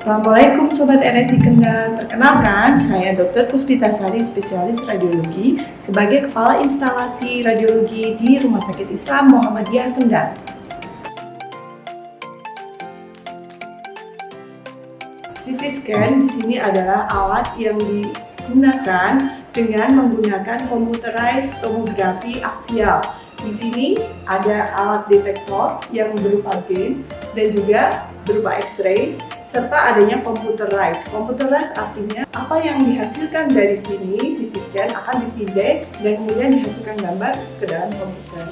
Assalamualaikum Sobat RSI Kendal. Perkenalkan, saya Dr. Puspitasari, spesialis radiologi sebagai Kepala Instalasi Radiologi di Rumah Sakit Islam Muhammadiyah Kendal. CT scan di sini adalah alat yang digunakan dengan menggunakan computerized tomografi aksial. Di sini ada alat detektor yang berupa beam dan juga berupa X-ray, serta adanya computerized. Computerized artinya apa yang dihasilkan dari sini CT scan akan dipindai dan kemudian dihasilkan gambar ke dalam komputer.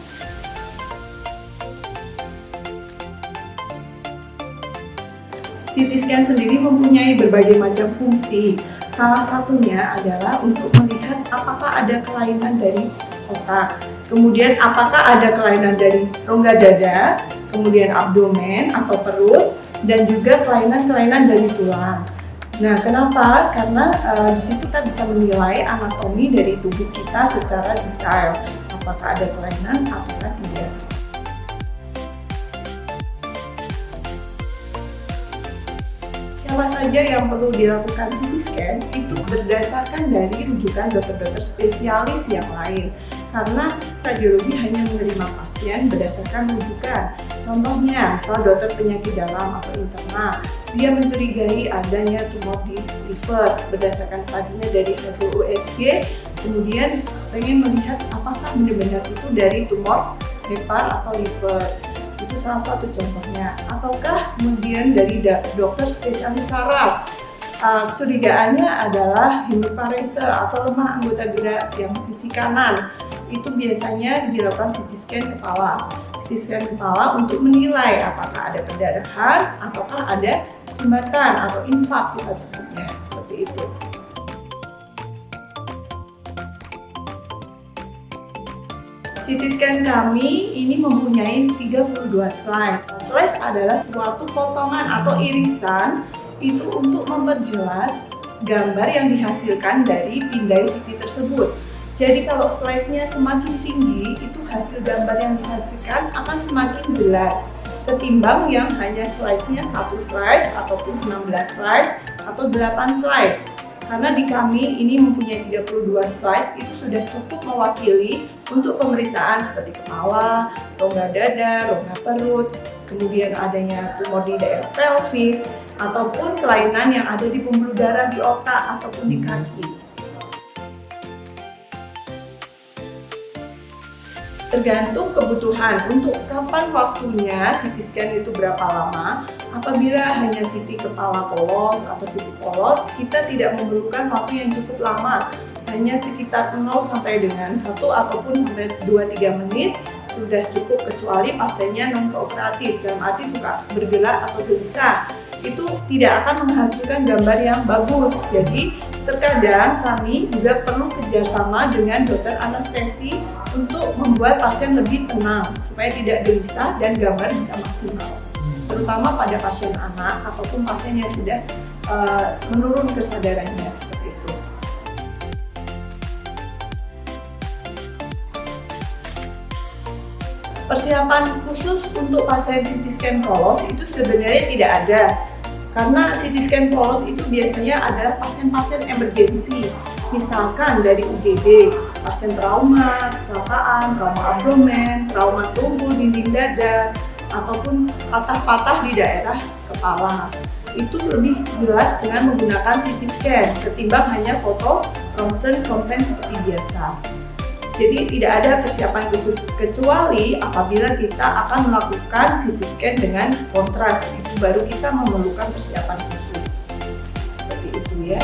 CT scan sendiri mempunyai berbagai macam fungsi. Salah satunya adalah untuk melihat apakah ada kelainan dari otak, kemudian apakah ada kelainan dari rongga dada, kemudian abdomen atau perut, dan juga kelainan-kelainan dari tulang. Nah, kenapa? Karena di situ kita bisa menilai anatomi dari tubuh kita secara detail, apakah ada kelainan ataukah tidak. Apa saja yang perlu dilakukan CT scan itu berdasarkan dari rujukan dokter-dokter spesialis yang lain, karena radiologi hanya menerima pasien berdasarkan rujukan. Contohnya, misal dokter penyakit dalam atau internal, dia mencurigai adanya tumor di liver berdasarkan tadinya dari hasil USG, kemudian pengen melihat apakah benar-benar itu dari tumor hepar atau liver. Itu salah satu contohnya. Ataukah kemudian dari dokter spesialis saraf, kecurigaannya adalah hemiparese atau lemah anggota gerak yang sisi kanan. Itu biasanya dilakukan CT scan kepala. CT scan kepala untuk menilai apakah ada perdarahan ataukah ada sumbatan atau infak kita sebutnya, seperti itu. CT scan kami ini mempunyai 32 slice. Slice adalah suatu potongan atau irisan itu untuk memperjelas gambar yang dihasilkan dari pindai CT tersebut. Jadi kalau slice-nya semakin tinggi, itu hasil gambar yang dihasilkan akan semakin jelas ketimbang yang hanya slice-nya 1 slice ataupun 16 slice atau 8 slice. Karena di kami ini mempunyai 32 slice, itu sudah cukup mewakili untuk pemeriksaan seperti kepala, rongga dada, rongga perut, kemudian adanya tumor di daerah pelvis, ataupun kelainan yang ada di pembuluh darah di otak ataupun di kaki. Tergantung kebutuhan untuk kapan waktunya CT scan itu berapa lama. Apabila hanya CT kepala polos atau CT polos, kita tidak memerlukan waktu yang cukup lama, hanya sekitar 0 sampai dengan 1 ataupun 2-3 menit sudah cukup, kecuali pasiennya non kooperatif, dalam arti suka bergelak atau gelisah, itu tidak akan menghasilkan gambar yang bagus. Jadi terkadang kami juga perlu kerjasama dengan dokter anestesi untuk membuat pasien lebih tenang supaya tidak gelisah dan gambar bisa maksimal, terutama pada pasien anak ataupun pasien yang sudah menurun kesadarannya, seperti itu. Persiapan khusus untuk pasien CT scan polos itu sebenarnya tidak ada, karena CT scan polos itu biasanya adalah pasien-pasien emergensi, misalkan dari UGD, pasien trauma, kecelakaan, trauma abdomen, trauma tubuh, dinding dada, ataupun patah-patah di daerah kepala. Itu lebih jelas dengan menggunakan CT scan ketimbang hanya foto ronsen konven seperti biasa. Jadi tidak ada persiapan khusus kecuali apabila kita akan melakukan CT scan dengan kontras, itu baru kita memerlukan persiapan khusus. Seperti itu ya.